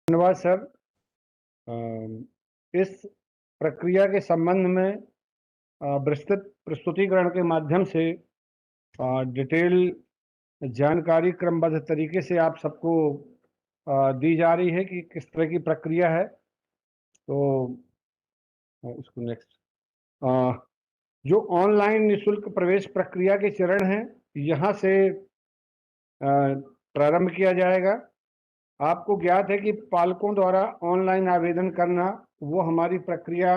धन्यवाद सर। इस प्रक्रिया के संबंध में विस्तृत प्रस्तुतिकरण के माध्यम से डिटेल जानकारी क्रमबद्ध तरीके से आप सबको दी जा रही है कि किस तरह की प्रक्रिया है। तो इसको नेक्स्ट, जो ऑनलाइन निःशुल्क प्रवेश प्रक्रिया के चरण हैं, यहाँ से प्रारंभ किया जाएगा। आपको ज्ञात है कि पालकों द्वारा ऑनलाइन आवेदन करना, वो हमारी प्रक्रिया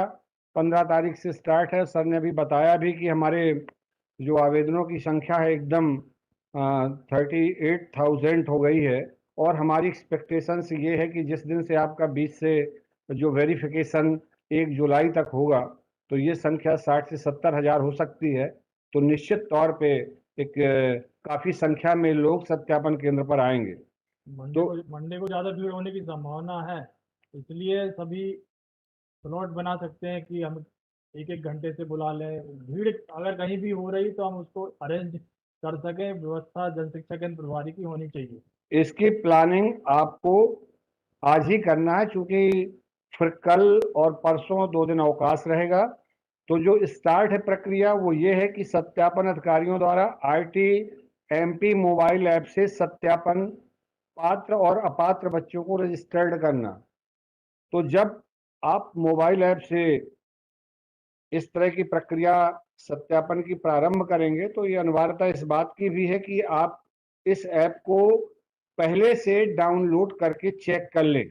15 तारीख से स्टार्ट है। सर ने अभी बताया भी कि हमारे जो आवेदनों की संख्या है एकदम 38,000 हो गई है। और हमारी एक्सपेक्टेशंस ये है कि जिस दिन से आपका 20 से जो वेरिफिकेशन 1 जुलाई तक होगा, तो ये संख्या 60 से 70 हज़ार हो सकती है। तो निश्चित तौर पे एक काफ़ी संख्या में लोग सत्यापन केंद्र पर आएंगे। मंडे को ज़्यादा भीड़ होने की संभावना है, इसलिए सभी स्लॉट बना सकते हैं कि हम एक एक घंटे से बुला लें। भीड़ अगर कहीं भी हो रही तो हम उसको अरेंज कर सकें। व्यवस्था जन शिक्षा केंद्र प्रभारी की होनी चाहिए। इसकी प्लानिंग आपको आज ही करना है, क्योंकि फिर कल और परसों 2 दिन अवकाश रहेगा। तो जो स्टार्ट है प्रक्रिया वो ये है कि सत्यापन अधिकारियों द्वारा RTMP मोबाइल ऐप से सत्यापन पात्र और अपात्र बच्चों को रजिस्टर्ड करना। तो जब आप मोबाइल ऐप से इस तरह की प्रक्रिया सत्यापन की प्रारंभ करेंगे, तो ये अनिवार्यता इस बात की भी है कि आप इस ऐप को पहले से डाउनलोड करके चेक कर लें।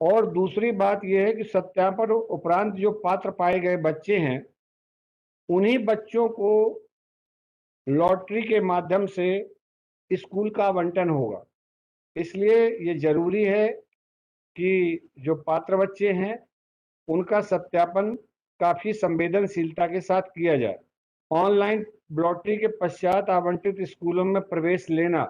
और दूसरी बात यह है कि सत्यापन उपरांत जो पात्र पाए गए बच्चे हैं, उन्हीं बच्चों को लॉटरी के माध्यम से स्कूल का आवंटन होगा। इसलिए ये जरूरी है कि जो पात्र बच्चे हैं उनका सत्यापन काफी संवेदनशीलता के साथ किया जाए। ऑनलाइन लॉटरी के पश्चात आवंटित स्कूलों में प्रवेश लेना,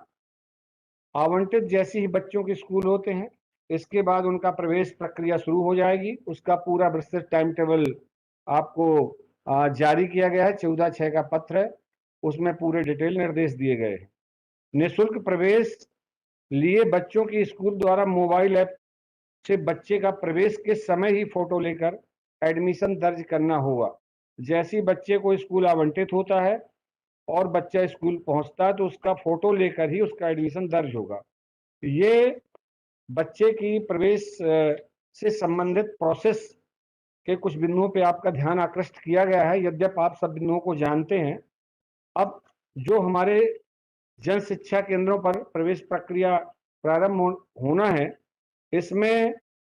आवंटित जैसे ही बच्चों के स्कूल होते हैं, इसके बाद उनका प्रवेश प्रक्रिया शुरू हो जाएगी। उसका पूरा विस्तृत टाइम टेबल आपको जारी किया गया है। 14/6 का पत्र है, उसमें पूरे डिटेल निर्देश दिए गए हैं। निःशुल्क प्रवेश लिए बच्चों की स्कूल द्वारा मोबाइल ऐप से बच्चे का प्रवेश के समय ही फोटो लेकर एडमिशन दर्ज करना होगा। जैसे ही बच्चे को स्कूल आवंटित होता है और बच्चा स्कूल पहुंचता है, तो उसका फोटो लेकर ही उसका एडमिशन दर्ज होगा। ये बच्चे की प्रवेश से संबंधित प्रोसेस के कुछ बिंदुओं पे आपका ध्यान आकृष्ट किया गया है, यद्यप आप सब बिंदुओं को जानते हैं। अब जो हमारे जन शिक्षा केंद्रों पर प्रवेश प्रक्रिया प्रारंभ होना है, इसमें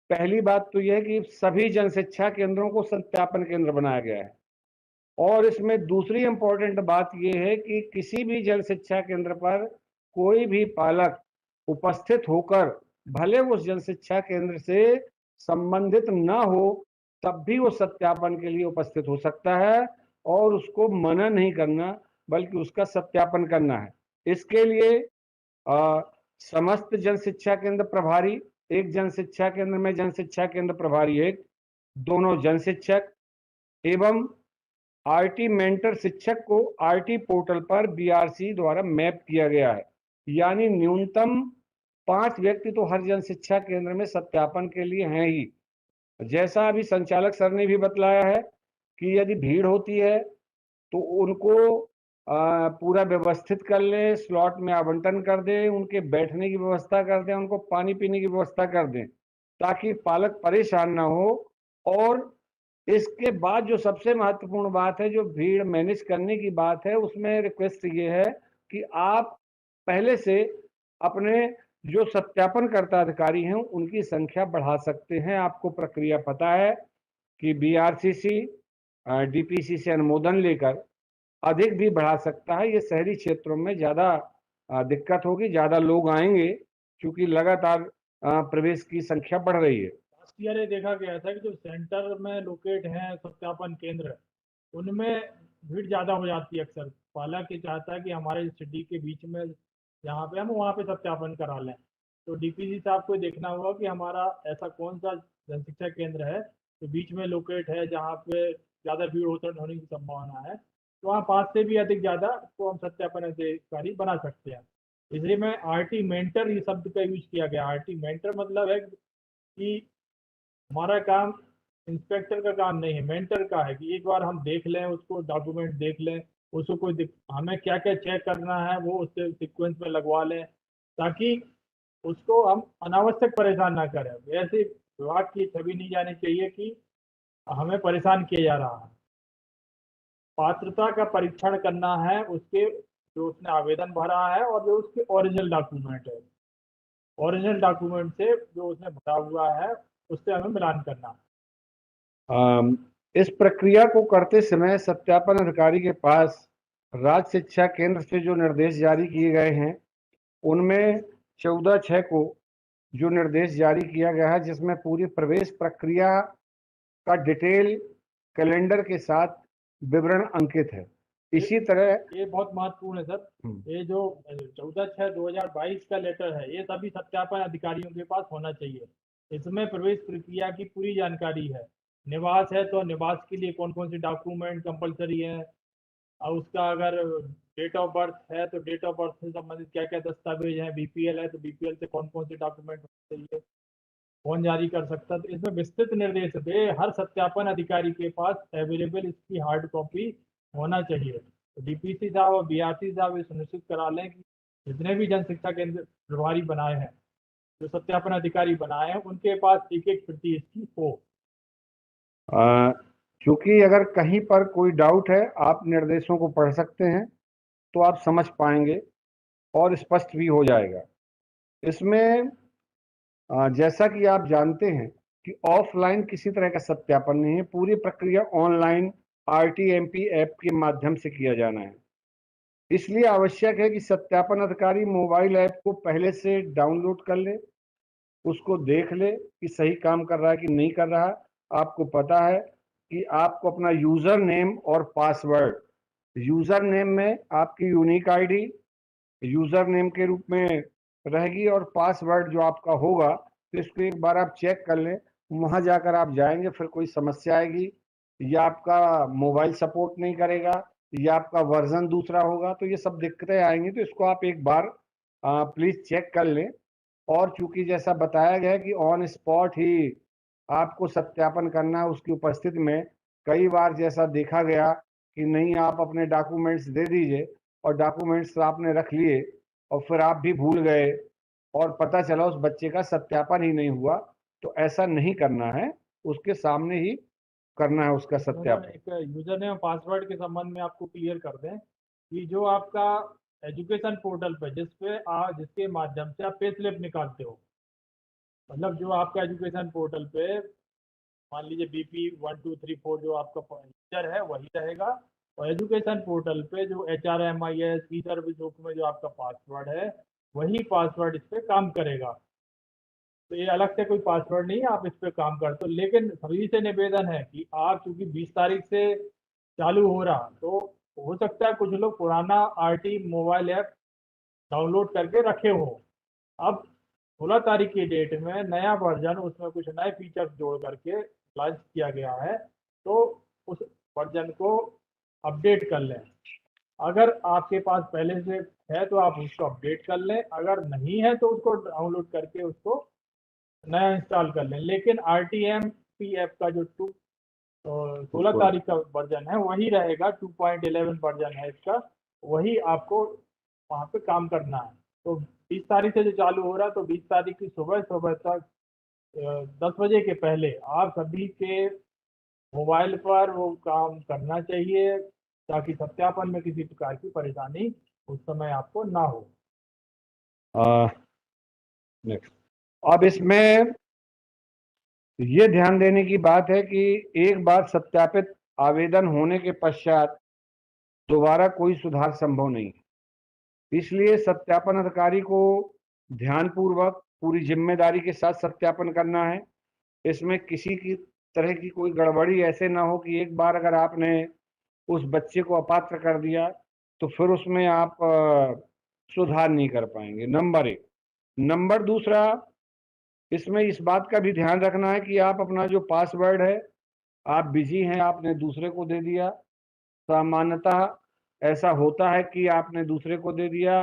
पहली बात तो यह है कि सभी जन शिक्षा केंद्रों को सत्यापन केंद्र बनाया गया है। और इसमें दूसरी इंपॉर्टेंट बात यह है कि किसी भी जन शिक्षा केंद्र पर कोई भी पालक उपस्थित होकर, भले वो जन शिक्षा केंद्र से संबंधित न हो, तब भी वो सत्यापन के लिए उपस्थित हो सकता है और उसको मना नहीं करना, बल्कि उसका सत्यापन करना है। इसके लिए समस्त जन शिक्षा केंद्र प्रभारी, एक जन शिक्षा केंद्र में जन शिक्षा केंद्र प्रभारी एक, दोनों जन शिक्षक एवं RT मेंटर शिक्षक को RT पोर्टल पर BRC द्वारा मैप किया गया है। यानी न्यूनतम 5 व्यक्ति तो हर जन शिक्षा केंद्र में सत्यापन के लिए हैं ही। जैसा अभी संचालक सर ने भी बतलाया है कि यदि भीड़ होती है तो उनको पूरा व्यवस्थित कर लें, स्लॉट में आवंटन कर दें, उनके बैठने की व्यवस्था कर दें, उनको पानी पीने की व्यवस्था कर दें, ताकि पालक परेशान ना हो। और इसके बाद जो सबसे महत्वपूर्ण बात है, जो भीड़ मैनेज करने की बात है, उसमें रिक्वेस्ट ये है कि आप पहले से अपने जो सत्यापनकर्ता अधिकारी हैं उनकी संख्या बढ़ा सकते हैं। आपको प्रक्रिया पता है कि BRCC DPC से अनुमोदन लेकर अधिक भी बढ़ा सकता है। ये शहरी क्षेत्रों में ज़्यादा दिक्कत होगी, ज़्यादा लोग आएंगे, क्योंकि लगातार प्रवेश की संख्या बढ़ रही है। लास्ट ईयर ये देखा गया था कि जो सेंटर में लोकेट हैं सत्यापन केंद्र, उनमें भीड़ ज़्यादा हो जाती है। अक्सर पालक ये चाहता है कि हमारे सिटी के बीच में जहाँ पे हम वहाँ पे सत्यापन करा लें। तो DPC साहब को देखना होगा कि हमारा ऐसा कौन सा जन शिक्षा केंद्र है जो बीच में लोकेट है, जहाँ पे ज़्यादा भीड़ होने की संभावना है। तो वहाँ 5 से भी अधिक ज़्यादा को हम सत्यापन अधिकारी बना सकते हैं। इसलिए मैं RT मेंटर ये शब्द का यूज किया गया। RT मेंटर मतलब है कि हमारा काम इंस्पेक्टर का काम नहीं है, मेंटर का है कि एक बार हम देख लें उसको, डॉक्यूमेंट देख लें, उसको हमें क्या क्या चेक करना है वो उससे सीक्वेंस में लगवा लें, ताकि उसको हम अनावश्यक परेशान ना करें। वैसे विभाग की छवि नहीं जानी चाहिए कि हमें परेशान किया जा रहा है। पात्रता का परीक्षण करना है उसके, जो उसने आवेदन भरा है और जो उसके ओरिजिनल डॉक्यूमेंट है, ओरिजिनल डॉक्यूमेंट से जो उसने भरा हुआ है उससे हमें मिलान करना है। इस प्रक्रिया को करते समय सत्यापन अधिकारी के पास राज्य शिक्षा केंद्र से जो निर्देश जारी किए गए हैं उनमें 14/6 को जो निर्देश जारी किया गया है, जिसमें पूरी प्रवेश प्रक्रिया का डिटेल कैलेंडर के साथ विवरण अंकित है। इसी तरह ये बहुत महत्वपूर्ण है सर। ये जो 14/6/2022 का लेटर है, ये सभी सत्यापन अधिकारियों के पास होना चाहिए। इसमें प्रवेश प्रक्रिया की पूरी जानकारी है। निवास है तो निवास के लिए कौन कौन से डॉक्यूमेंट कंपलसरी है, और उसका अगर डेट ऑफ बर्थ है तो डेट ऑफ बर्थ से संबंधित क्या क्या दस्तावेज हैं, बीपीएल है तो बीपीएल से कौन कौन से डॉक्यूमेंट होने चाहिए, कौन जारी कर सकता है। तो इसमें विस्तृत निर्देश है, हर सत्यापन अधिकारी के पास अवेलेबल इसकी हार्ड कॉपी होना चाहिए। तो डीपीसी साहब और बीआरसी साहब ये सुनिश्चित करा लें कि जितने भी जन शिक्षा केंद्र प्रभारी बनाए हैं, जो सत्यापन अधिकारी बनाए हैं, उनके पास एक एक प्रति इसकी हो। क्योंकि अगर कहीं पर कोई डाउट है, आप निर्देशों को पढ़ सकते हैं तो आप समझ पाएंगे और स्पष्ट भी हो जाएगा। इसमें जैसा कि आप जानते हैं कि ऑफलाइन किसी तरह का सत्यापन नहीं है, पूरी प्रक्रिया ऑनलाइन RTMP ऐप के माध्यम से किया जाना है। इसलिए आवश्यक है कि सत्यापन अधिकारी मोबाइल ऐप को पहले से डाउनलोड कर ले, उसको देख ले कि सही काम कर रहा है कि नहीं कर रहा। आपको पता है कि आपको अपना यूजर नेम और पासवर्ड, यूजर नेम में आपकी यूनिक आईडी यूजर नेम के रूप में रहेगी और पासवर्ड जो आपका होगा, तो इसको एक बार आप चेक कर लें। वहां जाकर आप जाएंगे, फिर कोई समस्या आएगी या आपका मोबाइल सपोर्ट नहीं करेगा या आपका वर्जन दूसरा होगा, तो ये सब दिक्कतें आएंगी। तो इसको आप एक बार प्लीज चेक कर लें। और चूंकि जैसा बताया गया है कि ऑन स्पॉट ही आपको सत्यापन करना है उसकी उपस्थिति में, कई बार जैसा देखा गया कि नहीं, आप अपने डॉक्यूमेंट्स दे दीजिए और डॉक्यूमेंट्स आपने रख लिए और फिर आप भी भूल गए और पता चला उस बच्चे का सत्यापन ही नहीं हुआ। तो ऐसा नहीं करना है, उसके सामने ही करना है उसका सत्यापन। एक यूजर नेम पासवर्ड के संबंध में आपको क्लियर कर दें कि जो आपका एजुकेशन पोर्टल पे जिसके माध्यम से आप पे स्लिप निकालते हो, मतलब जो आपका एजुकेशन पोर्टल पे मान लीजिए BP1234 जो आपका यूजर है वही रहेगा, और एजुकेशन पोर्टल पे जो HRMIS ई सर्विस बुक में जो आपका पासवर्ड है वही पासवर्ड इस पे काम करेगा। तो ये अलग से कोई पासवर्ड नहीं है, आप इस पे काम करते हो। लेकिन सभी से निवेदन है कि आप चूंकि 20 तारीख से चालू हो रहा, तो हो सकता है कुछ लोग पुराना RT मोबाइल ऐप डाउनलोड करके रखे हो। अब 16 तारीख की डेट में नया वर्जन, उसमें कुछ नए फीचर्स जोड़ करके लॉन्च किया गया है, तो उस वर्जन को अपडेट कर लें। अगर आपके पास पहले से है तो आप उसको अपडेट कर लें, अगर नहीं है तो उसको डाउनलोड करके उसको नया इंस्टॉल कर लें। लेकिन RTMP ऐप का जो 16 तारीख का वर्जन है वही रहेगा, 2.11 वर्जन है इसका, वही आपको वहाँ पे काम करना है। तो 20 तारीख से जो चालू हो रहा है, तो 20 तारीख की सुबह सुबह तक 10 बजे के पहले आप सभी के मोबाइल पर वो काम करना चाहिए, ताकि सत्यापन में किसी प्रकार की परेशानी उस समय आपको ना हो। नेक्स्ट, अब इसमें ये ध्यान देने की बात है कि एक बार सत्यापित आवेदन होने के पश्चात दोबारा कोई सुधार संभव नहीं, इसलिए सत्यापन अधिकारी को ध्यानपूर्वक पूरी जिम्मेदारी के साथ सत्यापन करना है। इसमें किसी की तरह की कोई गड़बड़ी ऐसे ना हो कि एक बार अगर आपने उस बच्चे को अपात्र कर दिया तो फिर उसमें आप सुधार नहीं कर पाएंगे, नंबर एक। नंबर दूसरा, इसमें इस बात का भी ध्यान रखना है कि आप अपना जो पासवर्ड है, आप बिजी हैं, आपने दूसरे को दे दिया। सामान्यतः ऐसा होता है कि आपने दूसरे को दे दिया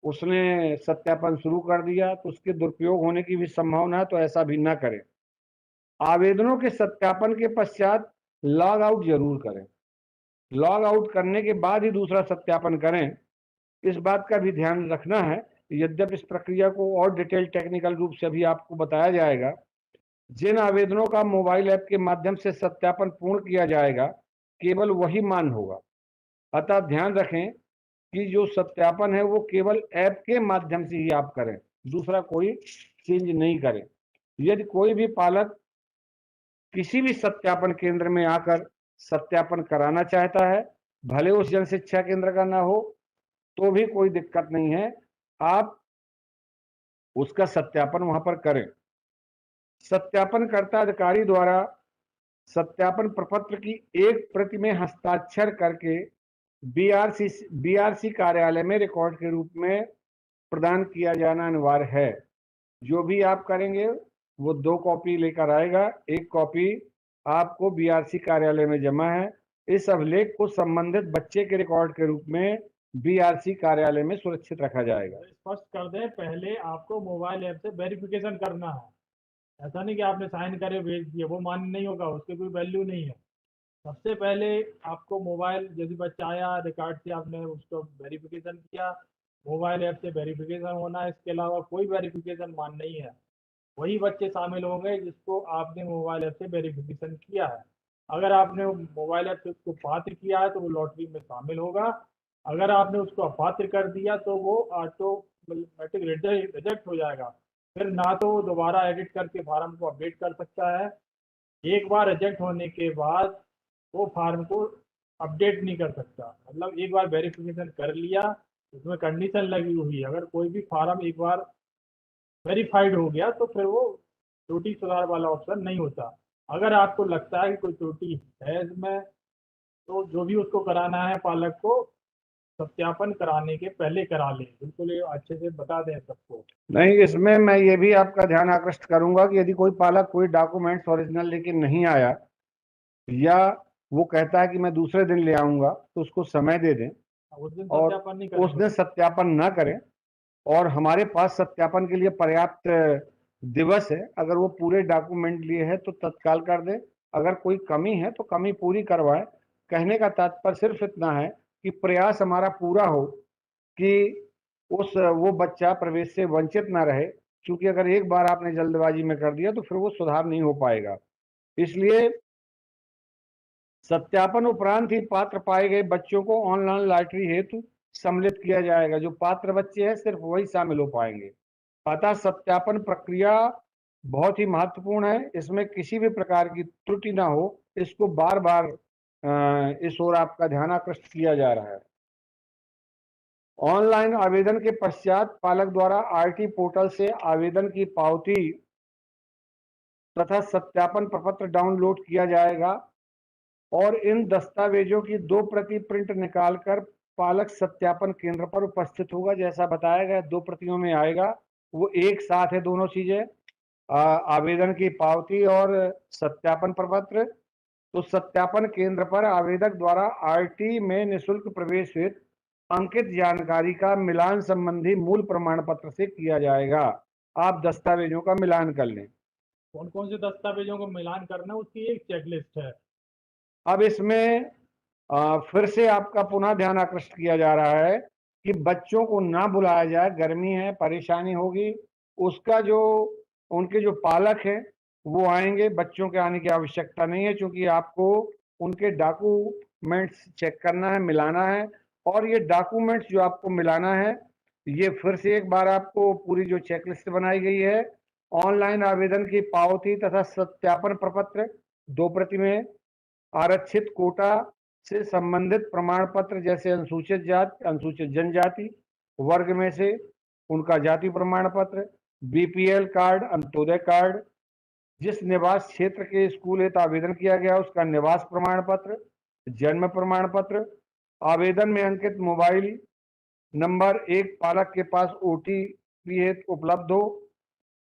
उसने सत्यापन शुरू कर दिया तो उसके दुरुपयोग होने की भी संभावना है, तो ऐसा भी ना करें। आवेदनों के सत्यापन के पश्चात लॉग आउट जरूर करें। लॉग आउट करने के बाद ही दूसरा सत्यापन करें। इस बात का भी ध्यान रखना है, यद्यपि इस प्रक्रिया को और डिटेल टेक्निकल रूप से अभी आपको बताया जाएगा। जिन आवेदनों का मोबाइल ऐप के माध्यम से सत्यापन पूर्ण किया जाएगा, केवल वही मान्य होगा। अतः ध्यान रखें कि जो सत्यापन है वो केवल ऐप के माध्यम से ही आप करें, दूसरा कोई चेंज नहीं करें। यदि कोई भी पालक किसी भी सत्यापन केंद्र में आकर सत्यापन कराना चाहता है, भले उस जन शिक्षा केंद्र का ना हो, तो भी कोई दिक्कत नहीं है, आप उसका सत्यापन वहां पर करें। सत्यापनकर्ता अधिकारी द्वारा सत्यापन प्रपत्र की एक प्रति में हस्ताक्षर करके बीआरसी कार्यालय में रिकॉर्ड के रूप में प्रदान किया जाना अनिवार्य है। जो भी आप करेंगे वो 2 कॉपी लेकर आएगा। एक कॉपी आपको बीआरसी कार्यालय में जमा है। इस अभिलेख को संबंधित बच्चे के रिकॉर्ड के रूप में बीआरसी कार्यालय में सुरक्षित रखा जाएगा। स्पष्ट कर दें, पहले आपको मोबाइल ऐप से वेरिफिकेशन करना है। ऐसा नहीं कि आपने साइन करे भेज दिया, वो मान्य नहीं होगा, उसकी कोई वैल्यू नहीं है। सबसे पहले आपको मोबाइल, जैसे बच्चा आया रिकॉर्ड से आपने उसको वेरिफिकेशन किया, मोबाइल ऐप से वेरिफिकेशन होना है। इसके अलावा कोई वेरिफिकेशन मान नहीं है। वही बच्चे शामिल होंगे जिसको आपने मोबाइल ऐप से वेरिफिकेशन किया है। अगर आपने मोबाइल ऐप से उसको पात्र किया है तो वो लॉटरी में शामिल होगा। अगर आपने उसको अपात्र कर दिया तो वो ऑटोमेटिक रिजेक्ट हो जाएगा। फिर ना तो वो दोबारा एडिट करके फार्म को अपडेट कर सकता है। एक बार रिजेक्ट होने के बाद वो फार्म को अपडेट नहीं कर सकता। मतलब एक बार वेरिफिकेशन कर लिया, उसमें कंडीशन लगी हुई है, अगर कोई भी फार्म एक बार वेरीफाइड हो गया तो फिर वो त्रुटि सुधार वाला ऑप्शन नहीं होता। अगर आपको लगता है कि कोई त्रुटि है इसमें, तो जो भी उसको कराना है पालक को, सत्यापन कराने के पहले करा ले। बिल्कुल ये अच्छे से बता दें सबको। नहीं, इसमें मैं ये भी आपका ध्यान आकृष्ट करूंगा कि यदि कोई पालक कोई डॉक्यूमेंट्स ओरिजिनल लेके नहीं आया या वो कहता है कि मैं दूसरे दिन ले आऊंगा, तो उसको समय दे दें उस दिन और सत्यापन नहीं उस करेंगे। दिन सत्यापन ना करें। और हमारे पास सत्यापन के लिए पर्याप्त दिवस है। अगर वो पूरे डॉक्यूमेंट लिए हैं तो तत्काल कर दें, अगर कोई कमी है तो कमी पूरी करवाएं। कहने का तात्पर्य सिर्फ इतना है कि प्रयास हमारा पूरा हो कि वो बच्चा प्रवेश से वंचित ना रहे, क्योंकि अगर एक बार आपने जल्दबाजी में कर दिया तो फिर वो सुधार नहीं हो पाएगा। इसलिए सत्यापन उपरांत ही पात्र पाए गए बच्चों को ऑनलाइन लॉटरी हेतु सम्मिलित किया जाएगा। जो पात्र बच्चे हैं सिर्फ वही शामिल हो पाएंगे। अतः सत्यापन प्रक्रिया बहुत ही महत्वपूर्ण है, इसमें किसी भी प्रकार की त्रुटि ना हो, इसको बार बार इस ओर आपका ध्यान आकृष्ट किया जा रहा है। ऑनलाइन आवेदन के पश्चात पालक द्वारा आरटी पोर्टल से आवेदन की पावती तथा सत्यापन प्रपत्र डाउनलोड किया जाएगा और इन दस्तावेजों की 2 प्रति प्रिंट निकालकर पालक सत्यापन केंद्र पर उपस्थित होगा। जैसा बताया गया 2 प्रतियों में आएगा, वो एक साथ है दोनों चीजें, आवेदन की पावती और सत्यापन प्रपत्र। तो सत्यापन केंद्र पर आवेदक द्वारा आरटी में निःशुल्क प्रवेश हेतु अंकित जानकारी का मिलान संबंधी मूल प्रमाण पत्र से किया जाएगा। आप दस्तावेजों का मिलान कर लें। कौन कौन से दस्तावेजों को मिलान करना है उसकी एक चेकलिस्ट है। अब इसमें फिर से आपका पुनः ध्यान आकृष्ट किया जा रहा है कि बच्चों को ना बुलाया जाए, गर्मी है, परेशानी होगी। उसका जो उनके जो पालक हैं वो आएंगे, बच्चों के आने की आवश्यकता नहीं है, क्योंकि आपको उनके डॉक्यूमेंट्स चेक करना है, मिलाना है। और ये डॉक्यूमेंट्स जो आपको मिलाना है, ये फिर से एक बार आपको पूरी जो चेकलिस्ट बनाई गई है, ऑनलाइन आवेदन की पावती तथा सत्यापन प्रपत्र 2 प्रति में, आरक्षित कोटा से संबंधित प्रमाण पत्र जैसे अनुसूचित जाति, अनुसूचित जनजाति वर्ग में से उनका जाति प्रमाण पत्र, बीपीएल कार्ड, अंत्योदय कार्ड, जिस निवास क्षेत्र के स्कूल हेतु आवेदन किया गया उसका निवास प्रमाण पत्र, जन्म प्रमाण पत्र, आवेदन में अंकित मोबाइल नंबर एक पालक के पास ओटीपी हेतु उपलब्ध हो,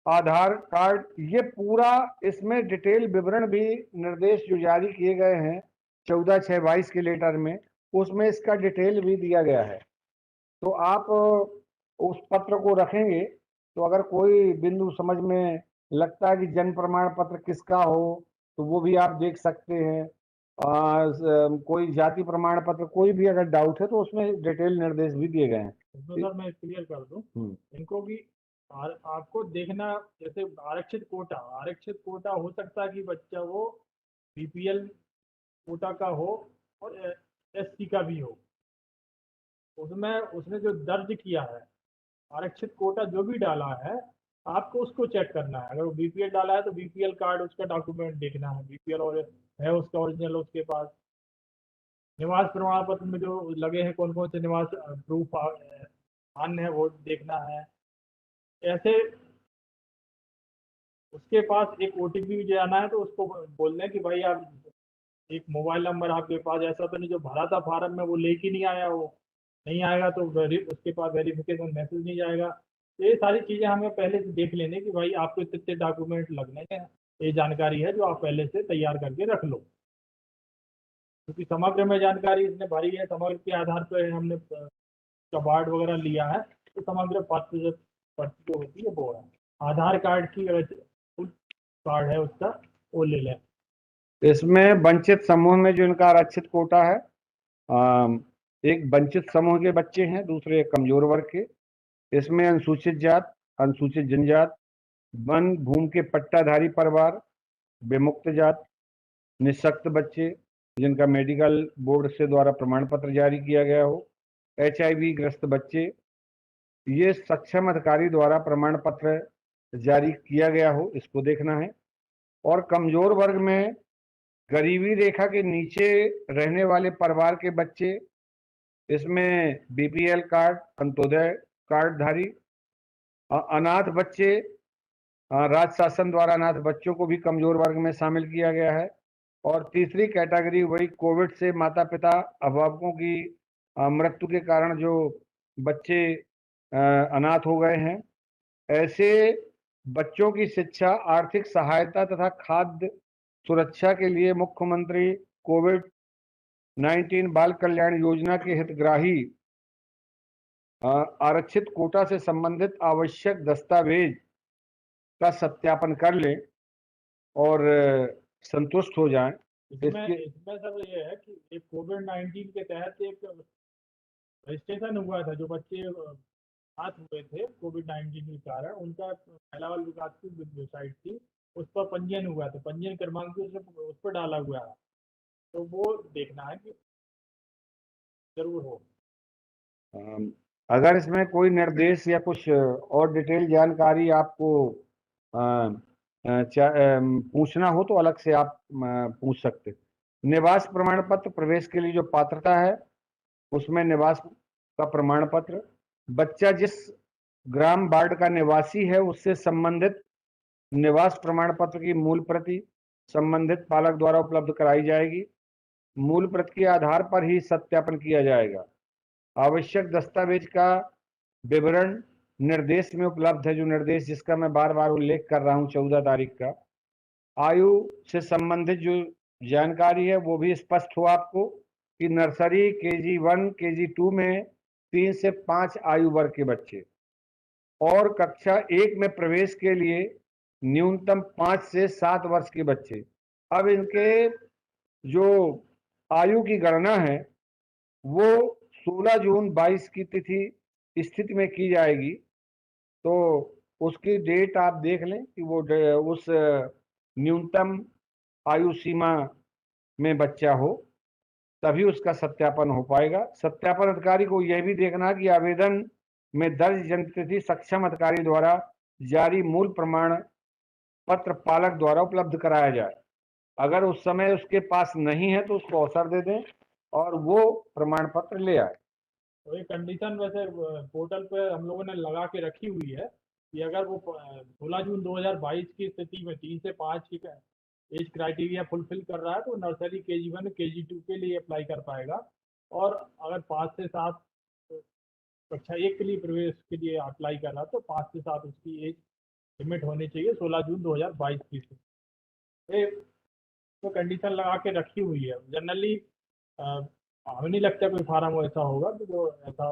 आधार कार्ड, ये पूरा इसमें डिटेल विवरण भी निर्देश जो जारी किए गए हैं 14/6/22 के लेटर में, उसमें इसका डिटेल भी दिया गया है। तो आप उस पत्र को रखेंगे, तो अगर कोई बिंदु समझ में लगता है कि जन्म प्रमाण पत्र किसका हो तो वो भी आप देख सकते हैं। कोई जाति प्रमाण पत्र, कोई भी अगर डाउट है तो उसमें डिटेल निर्देश भी दिए गए हैं। तो सर मैं क्लियर कर दूं इनको कि आपको देखना, जैसे आरक्षित कोटा हो सकता है कि बच्चा वो बीपीएल कोटा का हो और एससी का भी हो। उसमें उसने जो दर्ज किया है, आरक्षित कोटा जो भी डाला है, आपको उसको चेक करना है। अगर वो बीपीएल डाला है तो बीपीएल कार्ड, उसका डॉक्यूमेंट देखना है, बीपीएल और है उसका ओरिजिनल उसके पास। निवास प्रमाण पत्र में जो लगे हैं कौन कौन से निवास प्रूफ अन्य है, वो देखना है। ऐसे उसके पास एक ओटीपी जाना है तो उसको बोलना है कि भाई आप एक मोबाइल नंबर आपके पास, ऐसा तो नहीं जो भरा था फार्म में वो लेके नहीं आया हो। नहीं आएगा तो उसके पास वेरिफिकेशन मैसेज नहीं जाएगा। तो ये सारी चीज़ें हमें पहले से देख लेने कि भाई आपको कितने डॉक्यूमेंट लगने हैं, ये जानकारी है जो आप पहले से तैयार करके रख लो। क्योंकि समग्र में जानकारी इसने भरी है, समग्र के आधार पर हमने कबाड़ वगैरह लिया है, तो समग्र पात्र पर्ची जो होती है वो है। आधार कार्ड की फुल कार्ड है उसका, वो ले लें। इसमें वंचित समूह में जो इनका आरक्षित कोटा है, एक वंचित समूह के बच्चे हैं, दूसरे कमजोर वर्ग के। इसमें अनुसूचित जात, अनुसूचित जनजात, वन भूमि के पट्टाधारी परिवार, विमुक्त जात, निःशक्त बच्चे जिनका मेडिकल बोर्ड से द्वारा प्रमाण पत्र जारी किया गया हो, HIV ग्रस्त बच्चे, ये सक्षम अधिकारी द्वारा प्रमाण पत्र जारी किया गया हो, इसको देखना है। और कमजोर वर्ग में गरीबी रेखा के नीचे रहने वाले परिवार के बच्चे, इसमें BPL कार्ड, अंत्योदय कार्डधारी, अनाथ बच्चे, राज्य शासन द्वारा अनाथ बच्चों को भी कमजोर वर्ग में शामिल किया गया है। और तीसरी कैटेगरी वही कोविड से माता पिता अभिभावकों की मृत्यु के कारण जो बच्चे अनाथ हो गए हैं, ऐसे बच्चों की शिक्षा, आर्थिक सहायता तथा खाद्य सुरक्षा के लिए मुख्यमंत्री कोविड-19 बाल कल्याण योजना के हितग्राही आरक्षित कोटा से संबंधित आवश्यक दस्तावेज का सत्यापन कर लें और संतुष्ट हो जाएं। इसमें सर ये है कि एक कोविड-19 के तहत एक रजिस्ट्रेशन हुआ था, जो बच्चे हाथ हुए थे कोविड-19 के कारण, उनका महिला विकास की वेबसाइट थी, उस पर पंजीयन हुआ था, पंजीयन क्रमांक भी उस पर डाला हुआ है, तो वो देखना है कि जरूर हो। अगर इसमें कोई निर्देश या कुछ और डिटेल जानकारी आपको पूछना हो तो अलग से आप पूछ सकते। निवास प्रमाण पत्र, प्रवेश के लिए जो पात्रता है उसमें निवास का प्रमाण पत्र, बच्चा जिस ग्राम वार्ड का निवासी है उससे संबंधित निवास प्रमाण पत्र की मूल प्रति संबंधित पालक द्वारा उपलब्ध कराई जाएगी। मूल प्रति के आधार पर ही सत्यापन किया जाएगा। आवश्यक दस्तावेज का विवरण निर्देश में उपलब्ध है, जो निर्देश जिसका मैं बार बार उल्लेख कर रहा हूं 14 तारीख का। आयु से संबंधित जो जानकारी है वो भी स्पष्ट हो आपको कि नर्सरी, KG1, KG2 में 3 से 5 आयु वर्ग के बच्चे, और कक्षा 1 में प्रवेश के लिए न्यूनतम 5 से 7 वर्ष के बच्चे। अब इनके जो आयु की गणना है वो 16 जून 22 की तिथि स्थिति में की जाएगी। तो उसकी डेट आप देख लें कि वो उस न्यूनतम आयु सीमा में बच्चा हो, तभी उसका सत्यापन हो पाएगा। सत्यापन अधिकारी को यह भी देखना कि आवेदन में दर्ज जन्म तिथि सक्षम अधिकारी द्वारा जारी मूल प्रमाण पत्र पालक द्वारा उपलब्ध कराया जाए। अगर उस समय उसके पास नहीं है तो उसको अवसर दे दें और वो प्रमाण पत्र ले आए। तो ये कंडीशन वैसे पोर्टल पे हम लोगों ने लगा के रखी हुई है कि अगर वो 16 जून 2022 की स्थिति में 3 से 5 की एज क्राइटेरिया फुलफिल कर रहा है तो नर्सरी KG1 KG2 के लिए अप्लाई कर पाएगा। और अगर 5 से 7 कक्षा 1 के लिए प्रवेश के लिए अप्लाई कर रहा है तो 5 से 7 उसकी एज लिमिट होनी चाहिए 16 जून 2022 की। तो कंडीशन लगा के रखी हुई है जनरली। हमें नहीं लगता कोई फार्म ऐसा होगा कि जो ऐसा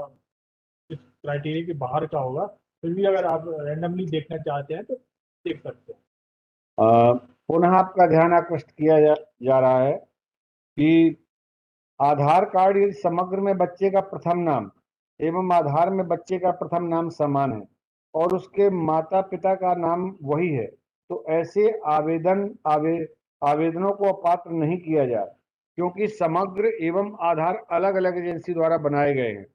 इस क्राइटेरिया के बाहर का होगा, फिर भी अगर आप रैंडमली देखना चाहते हैं तो देख सकते हैं। पुनः आपका ध्यान आकृष्ट किया जा रहा है कि आधार कार्ड यदि समग्र में बच्चे का प्रथम नाम एवं आधार में बच्चे का प्रथम नाम समान है और उसके माता पिता का नाम वही है, तो ऐसे आवेदनों को अपात्र नहीं किया जाए, क्योंकि समग्र एवं आधार अलग अलग एजेंसी द्वारा बनाए गए हैं।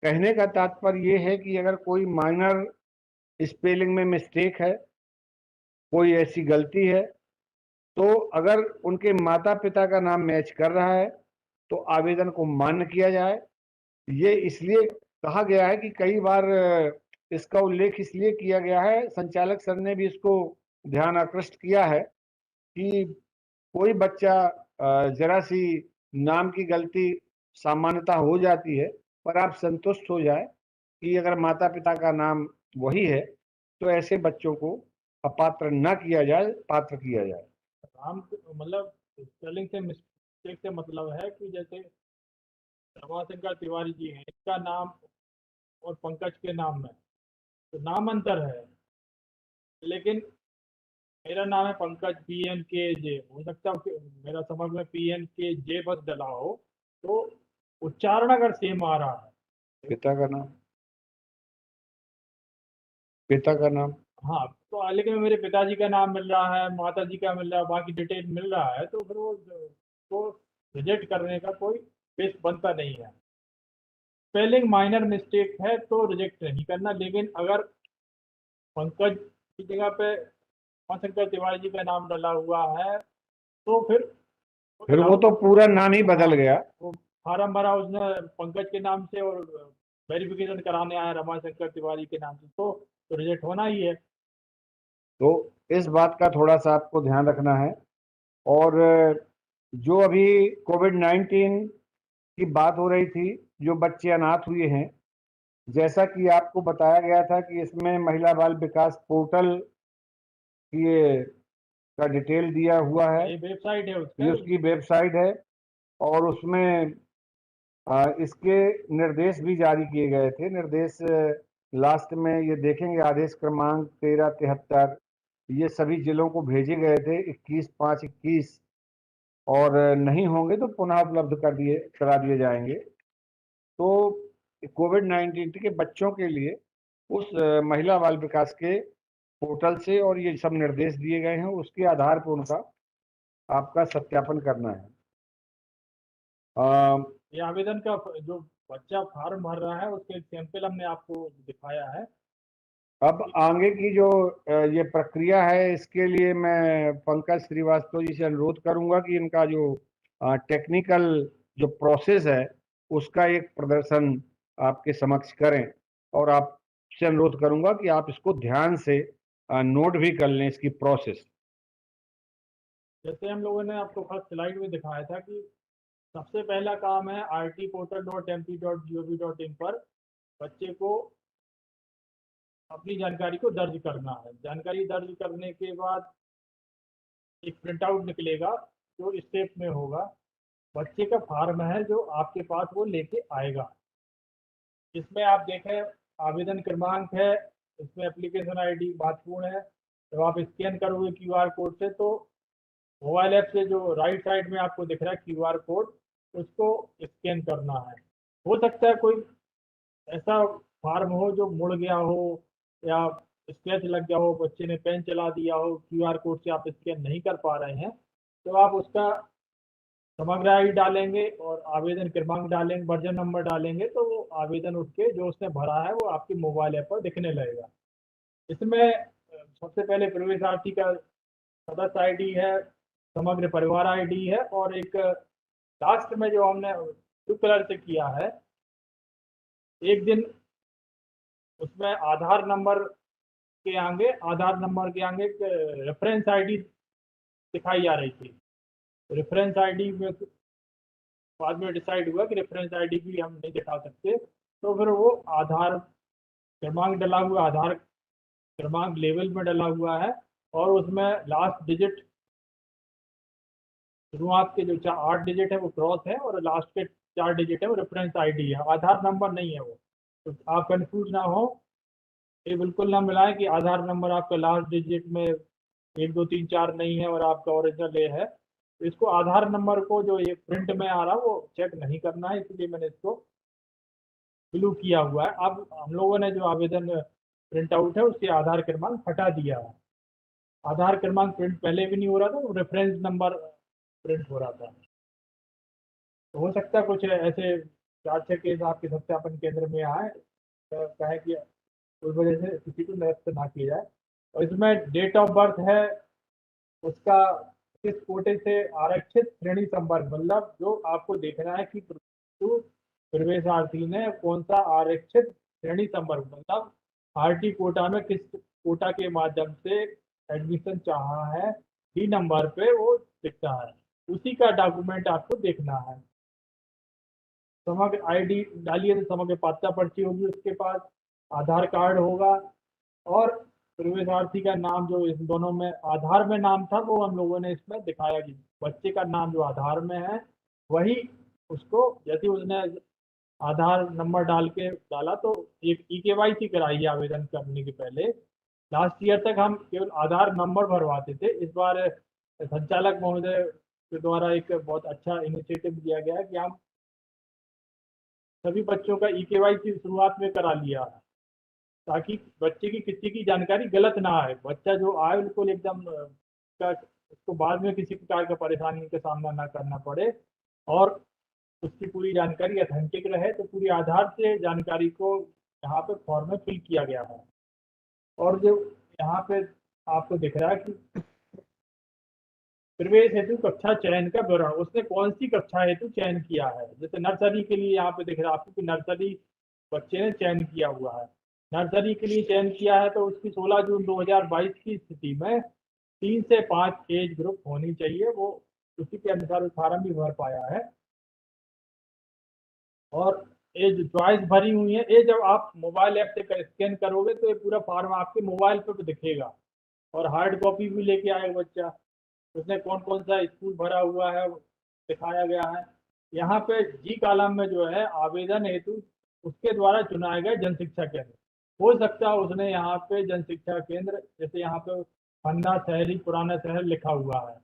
कहने का तात्पर्य यह है कि अगर कोई माइनर स्पेलिंग में मिस्टेक है, कोई ऐसी गलती है, तो अगर उनके माता पिता का नाम मैच कर रहा है तो आवेदन को मान्य किया जाए। ये इसलिए कहा गया है कि कई बार इसका उल्लेख इसलिए किया गया है, संचालक सर ने भी इसको ध्यान आकृष्ट किया है कि कोई बच्चा जरा सी नाम की गलती सामान्यतः हो जाती है, पर आप संतुष्ट हो जाए कि अगर माता पिता का नाम वही है तो ऐसे बच्चों को अपात्र न किया जाए, पात्र किया जाए। नाम मतलब स्पेलिंग से मिस्टेक से मतलब है कि जैसे रमाशंकर तिवारी जी हैं, इनका नाम और पंकज के नाम में तो नाम अंतर है, लेकिन मेरा नाम है पंकज PNKJ, हो सकता है कि मेरा समझ में PNKJ बस डला हो, तो उच्चारण अगर सेम आ रहा है। पिता का नाम, पिता का नाम, हाँ, तो लेकिन मेरे पिताजी का नाम मिल रहा है, माता जी का मिल रहा है, बाकी डिटेल मिल रहा है, तो फिर वो तो रिजेक्ट करने का कोई बेस बनता नहीं है। स्पेलिंग माइनर मिस्टेक है तो रिजेक्ट नहीं करना, लेकिन अगर पंकज की जगह पे रमाशंकर तिवारी जी का नाम डला हुआ है तो फिर वो तो पूरा नाम ही बदल हाँ, गया। वो फार्म भरा उसने पंकज के नाम से और वेरिफिकेशन कराने आया रमाशंकर तिवारी के नाम से, तो रिजेक्ट होना ही है। तो इस बात का थोड़ा सा आपको ध्यान रखना है। और जो अभी कोविड-19 की बात हो रही थी, जो बच्चे अनाथ हुए हैं, जैसा कि आपको बताया गया था कि इसमें महिला बाल विकास पोर्टल की का डिटेल दिया हुआ है, ये वेबसाइट है ये उसका। उसकी वेबसाइट है और उसमें इसके निर्देश भी जारी किए गए थे। निर्देश लास्ट में ये देखेंगे, आदेश क्रमांक 1373, ये सभी जिलों को भेजे गए थे 21/5/21, और नहीं होंगे तो पुनः उपलब्ध करा दिए जाएंगे। तो कोविड-19 के बच्चों के लिए उस महिला बाल विकास के पोर्टल से और ये सब निर्देश दिए गए हैं, उसके आधार पर उनका आपका सत्यापन करना है। ये आवेदन का जो बच्चा फॉर्म भर रहा है उसके एक सैंपल हमने आपको दिखाया है। अब आगे की जो ये प्रक्रिया है, इसके लिए मैं पंकज श्रीवास्तव जी से अनुरोध करूंगा कि इनका जो टेक्निकल जो प्रोसेस है उसका एक प्रदर्शन आपके समक्ष करें, और आपसे अनुरोध करूंगा कि आप इसको ध्यान से नोट भी कर लें, इसकी प्रोसेस। जैसे हम लोगों ने आपको फर्स्ट स्लाइड में दिखाया था कि सबसे पहला काम है RTportal.mp.gov.in पर बच्चे को अपनी जानकारी को दर्ज करना है। जानकारी दर्ज करने के बाद एक प्रिंट आउट निकलेगा जो स्टेप में होगा। बच्चे का फॉर्म है जो आपके पास वो लेके आएगा। इसमें आप देखें आवेदन क्रमांक है, इसमें एप्लीकेशन ID महत्वपूर्ण है। जब आप स्कैन करोगे QR कोड से तो मोबाइल ऐप से जो राइट साइड में आपको दिख रहा है QR कोड, उसको स्कैन करना है। हो सकता है कोई ऐसा फॉर्म हो जो मुड़ गया हो या स्क्रैच लग गया हो, बच्चे ने पेन चला दिया हो, QR कोड से आप स्कैन नहीं कर पा रहे हैं, तो आप उसका समग्र ID डालेंगे और आवेदन क्रमांक डालेंगे, वर्जन नंबर डालेंगे, तो वो आवेदन उठ के जो उसने भरा है वो आपकी मोबाइल ऐप पर दिखने लगेगा। इसमें सबसे पहले प्रवेशार्थी का सदस्य ID है, समग्र परिवार ID है, और एक लास्ट में जो हमने ब्लू कलर से किया है, एक दिन उसमें आधार नंबर के आगे एक रेफरेंस ID दिखाई जा रही थी। रेफरेंस ID में बाद में डिसाइड हुआ कि रेफरेंस ID भी हम नहीं दिखा सकते, तो फिर वो आधार क्रमांक डला हुआ, आधार क्रमांक लेवल में डला हुआ है और उसमें लास्ट डिजिट, शुरुआत के जो 8 डिजिट है वो क्रॉस है और लास्ट के 4 डिजिट है वो रेफरेंस ID है, आधार नंबर नहीं है वो। तो आप कंफ्यूज ना हो, ये बिल्कुल ना मिलाएं कि आधार नंबर आपका लास्ट डिजिट में 1 2 3 4 नहीं है और आपका ओरिजिनल ये है। तो इसको आधार नंबर को जो ये प्रिंट में आ रहा है वो चेक नहीं करना है, इसलिए मैंने इसको ब्लू किया हुआ है। अब हम लोगों ने जो आवेदन प्रिंट आउट है उससे आधार क्रमांक हटा दिया है। आधार क्रमांक प्रिंट पहले भी नहीं हो रहा था, वो रेफरेंस नंबर प्रिंट हो रहा था। तो हो सकता है कुछ ऐसे 4 6 केस आपके सत्यापन केंद्र में आए, तो कहे कि उस वजह से किसी को निरस्त ना किया जाए। और इसमें डेट ऑफ बर्थ है उसका, किस कोटे से आरक्षित श्रेणी संवर्ग, मतलब जो आपको देखना है कि प्रवेशार्थी ने कौन सा आरक्षित श्रेणी संवर्ग, मतलब आरटी कोटा में किस कोटा के माध्यम से एडमिशन चाहा है, डी नंबर पे वो दिखता है, उसी का डॉक्यूमेंट आपको देखना है। समग्र आईडी डालिए तो समग्र पात्रता पर्ची होगी उसके पास, आधार कार्ड होगा, और प्रवेशार्थी का नाम जो इन दोनों में आधार में नाम था वो हम लोगों ने इसमें दिखाया कि बच्चे का नाम जो आधार में है वही उसको, जैसे उसने आधार नंबर डाल के डाला तो एक ई-केवाईसी कराई आवेदन करने के पहले। लास्ट ईयर तक हम केवल आधार नंबर भरवाते थे, इस बार संचालक महोदय के द्वारा एक बहुत अच्छा इनिशिएटिव लिया गया है कि हम सभी बच्चों का ई-केवाईसी शुरुआत में करा लिया है, ताकि बच्चे की किसी की जानकारी गलत ना आए। बच्चा जो आए बिल्कुल एकदम उसको बाद में किसी प्रकार का परेशानी का सामना ना करना पड़े, और उसकी पूरी जानकारी अथेंटिक रहे। तो पूरी आधार से जानकारी को यहाँ पे फॉर्म में फिल किया गया है। और जो यहाँ पे आपको दिख रहा है कि प्रवेश हेतु कक्षा चयन का विवरण, उसने कौन सी कक्षा हेतु चयन किया है। जैसे नर्सरी के लिए यहाँ पे दिख रहा है आपको कि नर्सरी बच्चे ने चयन किया हुआ है। नर्सरी के लिए चयन किया है तो उसकी 16 जून 2022 की स्थिति में 3 से 5 एज ग्रुप होनी चाहिए, वो उसी के अनुसार फार्म भी भर पाया है। और एज चॉइस भरी हुई है। ये जब आप मोबाइल ऐप से स्कैन करोगे तो ये पूरा फॉर्म आपके मोबाइल पर भी दिखेगा, और हार्ड कॉपी भी लेके आएगा बच्चा, उसने कौन कौन सा स्कूल भरा हुआ है दिखाया गया है। यहाँ पे जी कॉलम में जो है आवेदन हेतु उसके द्वारा चुनाए गए जन शिक्षा केंद्र, हो सकता है उसने यहाँ पे जन शिक्षा केंद्र, जैसे यहाँ पे फन्ना शहरी पुराना शहर लिखा हुआ है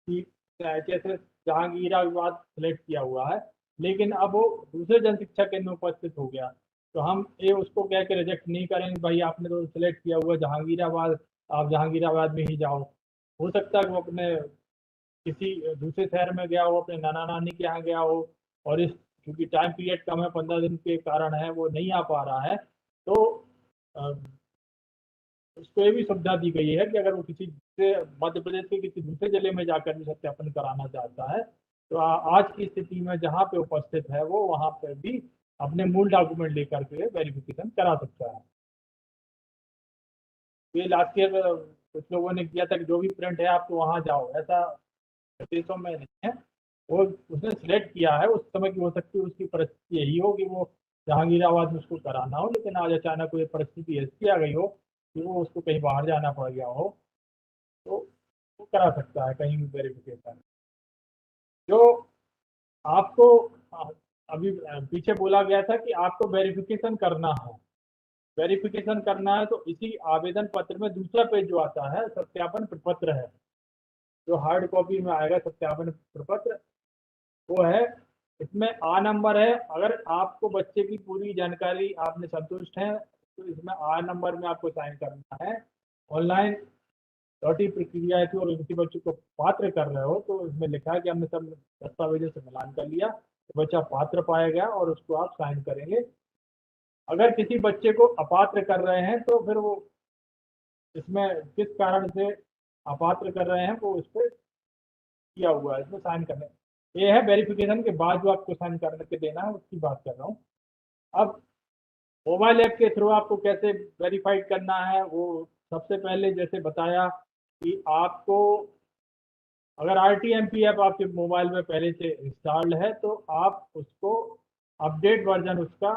कि जैसे जहांगीराबाद सिलेक्ट किया हुआ है, लेकिन अब वो दूसरे जन शिक्षा केंद्र में उपस्थित हो गया, तो हम ये उसको कह के रिजेक्ट नहीं करेंगे, भाई आपने तो सिलेक्ट किया हुआ जहांगीराबाद, आप जहांगीराबाद में ही जाओ। हो सकता है कि वो अपने किसी दूसरे शहर में गया हो, अपने नाना नानी के यहाँ गया हो, और इस क्योंकि टाइम पीरियड कम है, 15 दिन के कारण है वो नहीं आ पा रहा है, तो उसको ये भी सुविधा दी गई है कि अगर वो किसी दूसरे मध्य प्रदेश के किसी दूसरे जिले में जाकर भी सत्यापन कराना चाहता है तो आज की स्थिति में जहाँ पे उपस्थित है वो वहाँ पे भी अपने मूल डॉक्यूमेंट लेकर के वेरिफिकेशन करा सकता है। ये लास्ट ईयर कुछ लोगों ने किया था कि जो भी प्रिंट है आप तो वहाँ जाओ, ऐसा देशों में नहीं है। वो उसने सिलेक्ट किया है, उस समय की हो सकती है उसकी परिस्थिति यही हो कि वो जहांगीराबाद में उसको कराना हो, लेकिन आज अचानक कोई परिस्थिति ऐसी आ गई हो कि वो उसको कहीं बाहर जाना पड़ गया हो, तो वो करा सकता है कहीं भी वेरिफिकेशन। जो आपको अभी पीछे बोला गया था कि आपको वेरिफिकेशन करना है, वेरिफिकेशन करना है तो इसी आवेदन पत्र में दूसरा पेज जो आता है सत्यापन प्रपत्र है, जो हार्ड कॉपी में आएगा सत्यापन प्रपत्र वो है। इसमें आ नंबर है, अगर आपको बच्चे की पूरी जानकारी आपने संतुष्ट है तो इसमें आ नंबर में आपको साइन करना है। ऑनलाइन लौटी प्रक्रिया है और किसी बच्चे को पात्र कर रहे हो तो इसमें लिखा है कि हमने सब दस्तावेजों से मिलान कर लिया, तो बच्चा पात्र पाया गया और उसको आप साइन करेंगे। अगर किसी बच्चे को अपात्र कर रहे हैं तो फिर वो इसमें किस कारण से अपात्र कर रहे हैं वो इस पर किया हुआ है, इसमें साइन करने। ये है वेरिफिकेशन के बाद जो आपको साइन करके देना है उसकी बात कर रहा हूँ। अब मोबाइल ऐप के थ्रू आपको कैसे वेरीफाइड करना है, वो सबसे पहले जैसे बताया कि आपको अगर RTMP ऐप आपके मोबाइल में पहले से इंस्टॉल्ड है तो आप उसको अपडेट वर्जन उसका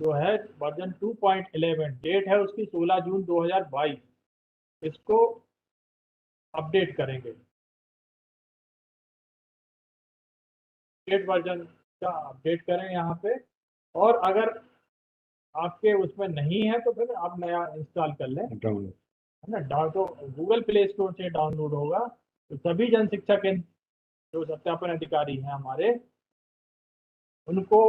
जो है वर्जन 2.11, डेट है उसकी 16 जून 2022, इसको अपडेट करेंगे। अपडेट वर्जन का अपडेट करें यहाँ पे, और अगर आपके उसमें नहीं है तो फिर आप नया इंस्टॉल कर लें, डाउनलोड है ना। डाउन तो गूगल प्ले स्टोर से डाउनलोड होगा। तो सभी जन शिक्षा केंद्र जो सत्यापन अधिकारी हैं हमारे, उनको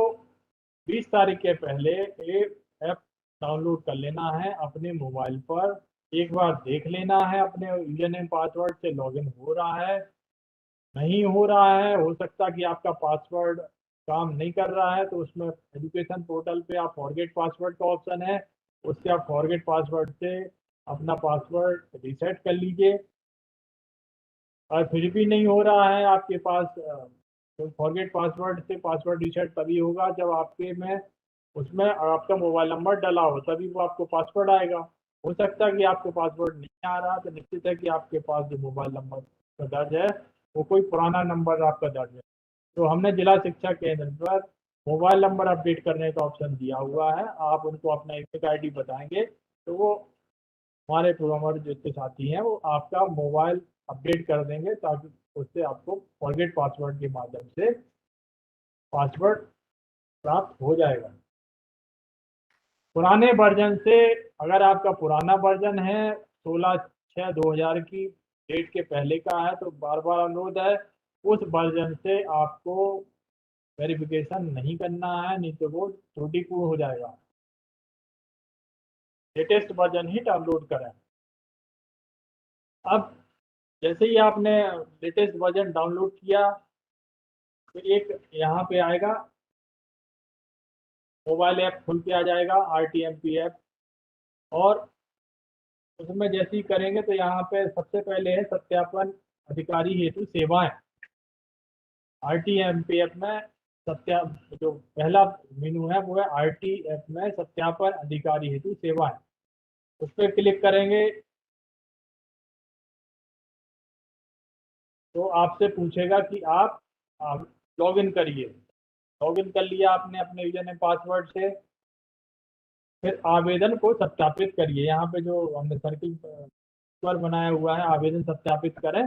20 तारीख के पहले एक ऐप डाउनलोड कर लेना है अपने मोबाइल पर। एक बार देख लेना है अपने यूजर नेम पासवर्ड से लॉगिन हो रहा है, नहीं हो रहा है, हो सकता है कि आपका पासवर्ड काम नहीं कर रहा है, तो उसमें एजुकेशन पोर्टल पे आप फॉरगेट पासवर्ड का ऑप्शन है, उससे आप फॉरगेट पासवर्ड से अपना पासवर्ड रीसेट कर लीजिए। और फिर भी नहीं हो रहा है आपके पास, तो फॉरगेट पासवर्ड से पासवर्ड रीसेट तभी होगा जब आपके में उसमें आपका मोबाइल नंबर डला हो, तभी वो आपको पासवर्ड आएगा। हो सकता है कि आपको पासवर्ड नहीं आ रहा, तो निश्चित है कि आपके पास जो मोबाइल नंबर का दर्ज है वो कोई पुराना नंबर आपका दर्ज है। तो हमने जिला शिक्षा केंद्र पर मोबाइल नंबर अपडेट करने का ऑप्शन दिया हुआ है। आप उनको अपना ईमेल आईडी बताएंगे तो वो हमारे प्रोग्रामर जितने साथी हैं वो आपका मोबाइल अपडेट कर देंगे, ताकि उससे आपको फॉरगेट पासवर्ड के माध्यम से पासवर्ड प्राप्त हो जाएगा। पुराने वर्जन से, अगर आपका पुराना वर्जन है 16/6/2000 की डेट के पहले का है, तो बार बार अनुरोध है उस वर्जन से आपको वेरिफिकेशन नहीं करना है, नहीं तो वो त्रुटिपूर्ण हो जाएगा। लेटेस्ट वर्जन ही डाउनलोड करें। अब जैसे ही आपने लेटेस्ट वर्जन डाउनलोड किया तो एक यहाँ पे आएगा मोबाइल ऐप खुल के आ जाएगा, RTMP ऐप। और उसमें जैसे ही करेंगे तो यहाँ पे सबसे पहले है सत्यापन अधिकारी हेतु सेवाएं। RTMP ऐप में सत्या जो पहला मेनू है वो है RTMP में सत्यापन अधिकारी हेतु सेवाएं। उस पर क्लिक करेंगे तो आपसे पूछेगा कि आप लॉग इन करिए। लॉग इन कर लिया आपने अपने यूजर नेम पासवर्ड से, फिर आवेदन को सत्यापित करिए। यहाँ पे जो हमने सर्किल पर बनाया हुआ है आवेदन सत्यापित करें,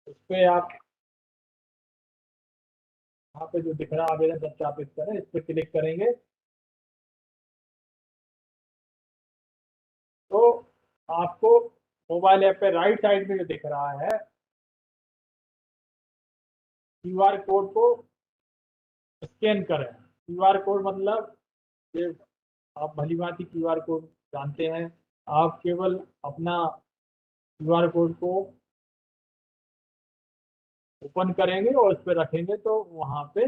उस पर आप यहाँ पे जो दिख रहा है आवेदन सत्यापित करें, इस पर क्लिक करेंगे तो आपको मोबाइल ऐप पे राइट साइड में जो दिख रहा है QR कोड को स्कैन करें। QR कोड मतलब ये आप भली भांति QR कोड जानते हैं। आप केवल अपना QR कोड को ओपन करेंगे और उस पर रखेंगे तो वहाँ पे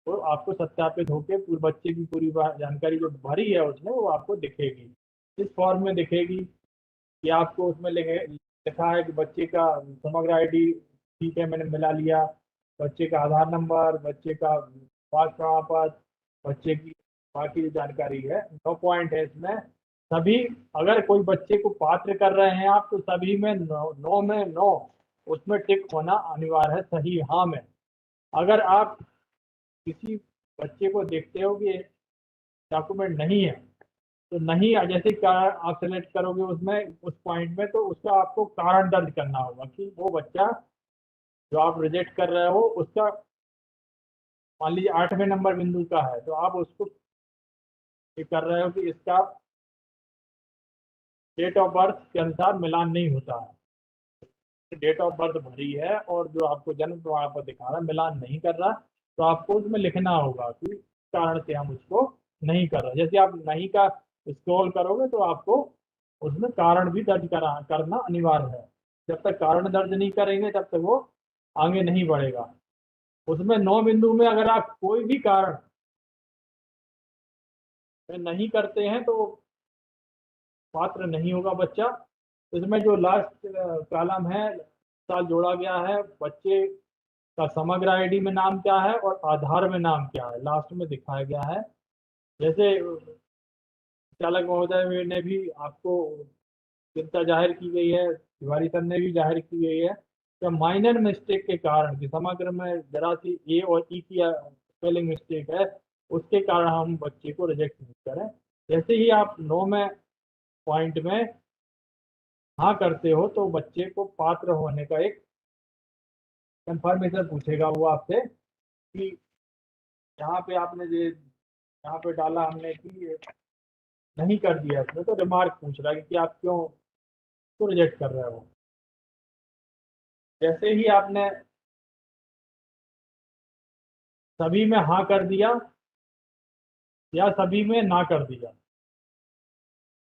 वो आपको सत्यापित होकर पूरे बच्चे की पूरी जानकारी जो भरी है उसमें वो आपको दिखेगी। इस फॉर्म में दिखेगी कि आपको उसमें लिखा है कि बच्चे का समग्र आईडी ठीक है, मैंने मिला लिया, बच्चे का आधार नंबर, बच्चे का पास प्रमाण पत्र, बच्चे की बाकी जो जानकारी है। 9 पॉइंट है इसमें। सभी, अगर कोई बच्चे को पात्र कर रहे हैं आप, तो सभी में 9 में 9 उसमें टिक होना अनिवार्य है, सही हाँ में। अगर आप किसी बच्चे को देखते हो कि डॉक्यूमेंट नहीं है तो नहीं, जैसे आप सेलेक्ट करोगे उसमें उस पॉइंट में, तो उसका आपको कारण दर्ज करना होगा कि वो बच्चा जो आप रिजेक्ट कर रहे हो उसका मान लीजिए 8वें नंबर बिंदु का है, तो आप उसको ये कर रहे हो कि इसका डेट ऑफ बर्थ के अनुसार मिलान नहीं होता है। डेट ऑफ बर्थ भरी है और जो आपको जन्म प्रमाण पत्र दिखा रहा है मिलान नहीं कर रहा, तो आपको उसमें लिखना होगा कि कारण से हम उसको नहीं कर रहे। जैसे आप नहीं का स्क्रॉल करोगे तो आपको उसमें कारण भी दर्ज करना अनिवार्य है। जब तक कारण दर्ज नहीं करेंगे तब तक वो आगे नहीं बढ़ेगा। उसमें 9 बिंदु में अगर आप कोई भी कारण नहीं करते हैं तो पात्र नहीं होगा बच्चा। इसमें जो लास्ट कॉलम है साल जोड़ा गया है, बच्चे का समग्र आईडी में नाम क्या है और आधार में नाम क्या है, लास्ट में दिखाया गया है। जैसे चालक महोदय ने भी आपको चिंता जाहिर की गई है, तिवारी सर ने भी जाहिर की गई है कि माइनर मिस्टेक के कारण कि समग्र में जरा सी ए और ई की स्पेलिंग मिस्टेक है, उसके कारण हम बच्चे को रिजेक्ट नहीं करें। जैसे ही आप 9वें पॉइंट में हाँ करते हो तो बच्चे को पात्र होने का एक कंफर्मेशन पूछेगा वो आपसे कि यहाँ पे आपने ये यहाँ पे डाला हमने कि नहीं कर दिया इसमें, तो रिमार्क पूछ रहा है कि आप क्यों रिजेक्ट कर रहे हो। जैसे ही आपने सभी में हाँ कर दिया या सभी में ना कर दिया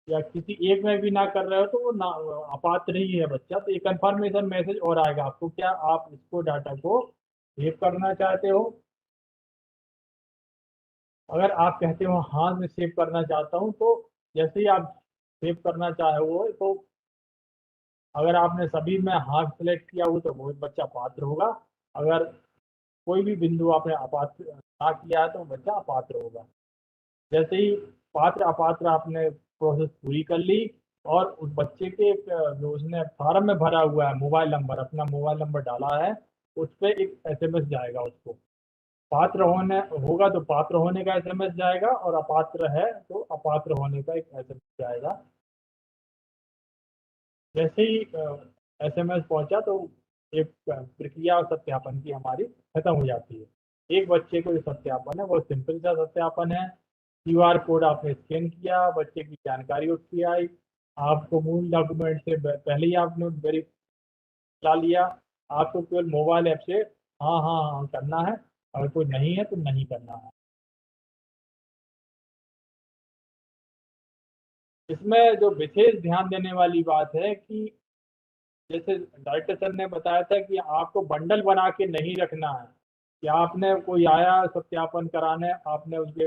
या किसी एक में भी ना कर रहे हो तो वो ना अपात्र ही है बच्चा। तो ये कंफर्मेशन मैसेज और आएगा आपको, क्या आप इसको डाटा को सेव करना चाहते हो। अगर आप कहते हो हाँ मैं सेव करना चाहता हूँ, तो जैसे ही आप सेव करना चाहे वो, तो अगर आपने सभी में हाँ सेलेक्ट किया हो तो वो बच्चा पात्र होगा। अगर कोई भी बिंदु आपने अपात्र ना किया है तो बच्चा अपात्र होगा। जैसे ही पात्र अपात्र आपने प्रोसेस पूरी कर ली और उस बच्चे के जो उसने फॉर्म में भरा हुआ है मोबाइल नंबर, अपना मोबाइल नंबर डाला है, उस पर एक एसएमएस जाएगा उसको। पात्र होने होगा तो पात्र होने का एसएमएस जाएगा, और अपात्र है तो अपात्र होने का एक एसएमएस जाएगा। जैसे ही एसएमएस पहुंचा तो एक प्रक्रिया सत्यापन की हमारी खत्म हो जाती है। एक बच्चे को जो सत्यापन है वो सिंपल सा सत्यापन है। क्यूआर कोड आपने स्कैन किया, बच्चे की जानकारी उसकी आई, आपको मूल डॉक्यूमेंट से पहले ही आपने वेरीफाई ला लिया। आपको केवल मोबाइल ऐप से हाँ हाँ हाँ करना है, अगर कोई नहीं है तो नहीं करना है। इसमें जो विशेष ध्यान देने वाली बात है कि जैसे डायरेक्टर सर ने बताया था कि आपको बंडल बना के नहीं रखना है कि आपने कोई आया सत्यापन कराने, आपने उसके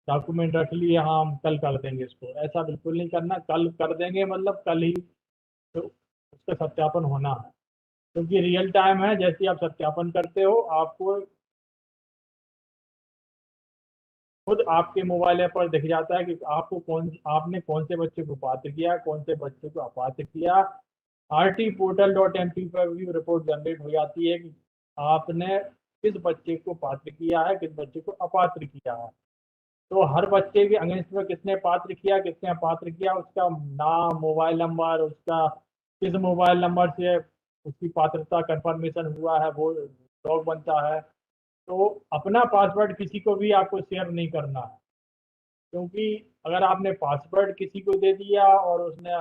डॉक्यूमेंट रख लिए, हाँ हम कल कर देंगे इसको, ऐसा बिल्कुल नहीं करना। कल कर देंगे मतलब कल ही तो उसका सत्यापन होना है, क्योंकि रियल टाइम है। जैसे आप सत्यापन करते हो आपको खुद आपके मोबाइल ऐप पर दिख जाता है कि आपने कौन से बच्चे को पात्र किया, कौन से बच्चे को अपात्र किया। rtportal.mp पर भी रिपोर्ट जनरेट हो जाती है कि आपने किस बच्चे को पात्र किया है, किस बच्चे को अपात्र किया है। तो हर बच्चे के अगेंस्ट में किसने पात्र किया, किसने अपात्र किया, उसका नाम, मोबाइल नंबर, उसका किस मोबाइल नंबर से उसकी पात्रता कंफर्मेशन हुआ है वो लॉग बनता है। तो अपना पासवर्ड किसी को भी आपको शेयर नहीं करना है, क्योंकि अगर आपने पासवर्ड किसी को दे दिया और उसने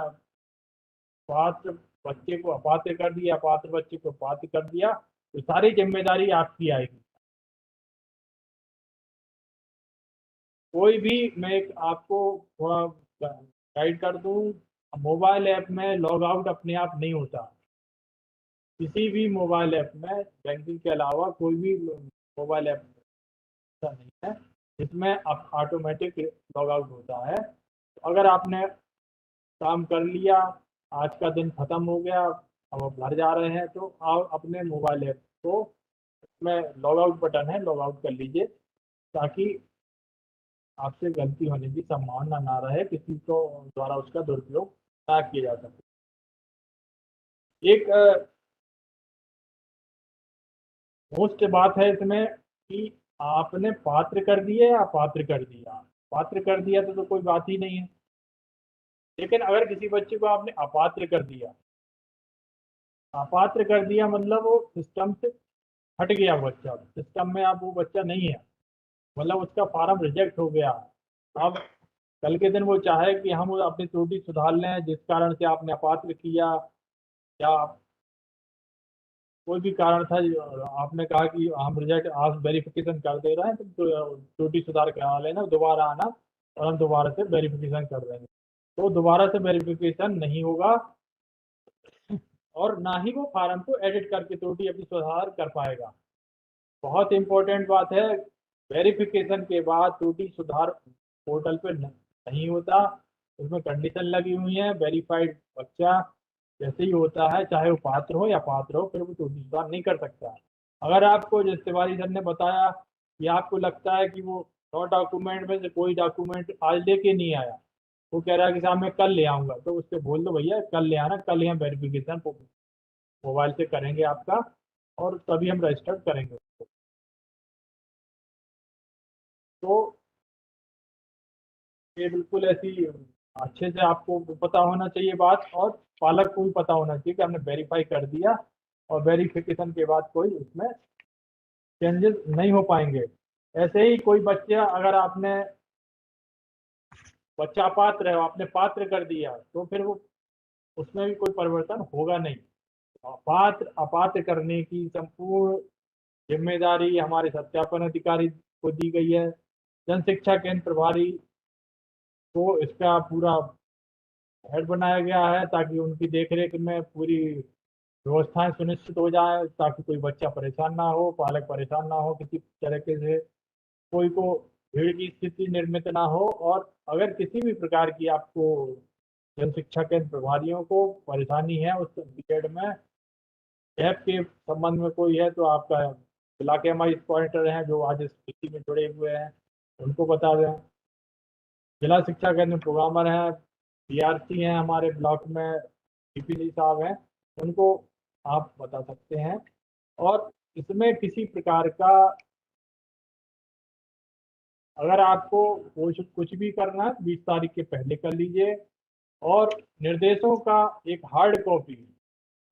पात्र बच्चे को अपात्र कर दिया, पात्र बच्चे को पात्र कर दिया, तो सारी जिम्मेदारी आपकी आएगी। कोई भी, मैं आपको थोड़ा गाइड कर दूं, मोबाइल ऐप में लॉग आउट अपने आप नहीं होता। किसी भी मोबाइल ऐप में बैंकिंग के अलावा कोई भी मोबाइल ऐप ऐसा नहीं है जिसमें ऑटोमेटिक लॉग आउट होता है। तो अगर आपने काम कर लिया, आज का दिन खत्म हो गया, अब आप घर जा रहे हैं, तो आप अपने मोबाइल ऐप को में लॉग आउट बटन है, लॉग आउट कर लीजिए, ताकि आपसे गलती होने की संभावना ना रहे, किसी को द्वारा उसका दुरुपयोग ना किया जा सके। एक मोस्ट बात है इसमें कि आपने पात्र कर दिया या अपात्र कर दिया। पात्र कर दिया तो कोई बात ही नहीं है, लेकिन अगर किसी बच्चे को आपने अपात्र कर दिया, अपात्र कर दिया मतलब वो सिस्टम से हट गया, बच्चा सिस्टम में अब वो बच्चा नहीं है, मतलब उसका फॉर्म रिजेक्ट हो गया। अब कल के दिन वो चाहे कि हम अपनी त्रुटि सुधार लें जिस कारण से आपने अपात्र किया, या कोई भी कारण था, आपने कहा कि हम रिजेक्ट आज वेरिफिकेशन कर दे रहे हैं, तो त्रुटि सुधार करा लेना, दोबारा आना और हम दोबारा से वेरिफिकेशन कर देंगे। तो दोबारा से वेरिफिकेशन नहीं होगा और ना ही वो फार्म को एडिट करके त्रुटि अपनी सुधार कर पाएगा। बहुत इंपॉर्टेंट बात है, वेरिफिकेशन के बाद त्रुटि सुधार पोर्टल पे नहीं होता। उसमें कंडीशन लगी हुई है, वेरीफाइड बच्चा जैसे ही होता है, चाहे वो पात्र हो या पात्र हो, फिर वो त्रुटि सुधार नहीं कर सकता। अगर आपको, जैसे तिवारी सर ने बताया कि आपको लगता है कि वो 9 डॉक्यूमेंट में से कोई डॉक्यूमेंट आज लेके नहीं आया, वो कह रहा है कि साहब मैं कल ले आऊंगा, तो उससे बोल दो भैया कल ले आना, कल ही हम वेरिफिकेशन मोबाइल से करेंगे आपका, और तभी हम रजिस्टर करेंगे उसको। तो ये बिल्कुल ऐसी अच्छे से आपको पता होना चाहिए बात, और पालक को भी पता होना चाहिए कि हमने वेरीफाई कर दिया, और वेरिफिकेशन के बाद कोई उसमें चेंजेस नहीं हो पाएंगे। ऐसे ही कोई बच्चा, अगर आपने बच्चा अपात्र है, आपने पात्र कर दिया, तो फिर वो उसमें भी कोई परिवर्तन होगा नहीं। अपात्र अपात्र करने की संपूर्ण जिम्मेदारी हमारे सत्यापन अधिकारी को दी गई है। जन शिक्षा केंद्र प्रभारी को इसका पूरा हेड बनाया गया है, ताकि उनकी देखरेख में पूरी व्यवस्थाएं सुनिश्चित हो जाए, ताकि कोई बच्चा परेशान ना हो, पालक परेशान ना हो, किसी तरीके से कोई को भीड़ की स्थिति निर्मित ना हो। और अगर किसी भी प्रकार की आपको जन शिक्षा केंद्र प्रभारियों को परेशानी है उस पीरियड में, ऐप के संबंध में कोई है, तो आपका इलाके हमारे पॉइंटर हैं जो आज इस स्थिति में जुड़े हुए हैं, उनको बता दें। जिला शिक्षा केंद्र प्रोग्रामर हैं, पीआरसी हैं हमारे ब्लॉक में, पीपीसी साहब हैं, उनको आप बता सकते हैं। और इसमें किसी प्रकार का अगर आपको कुछ भी करना है 20 तारीख के पहले कर लीजिए। और निर्देशों का एक हार्ड कॉपी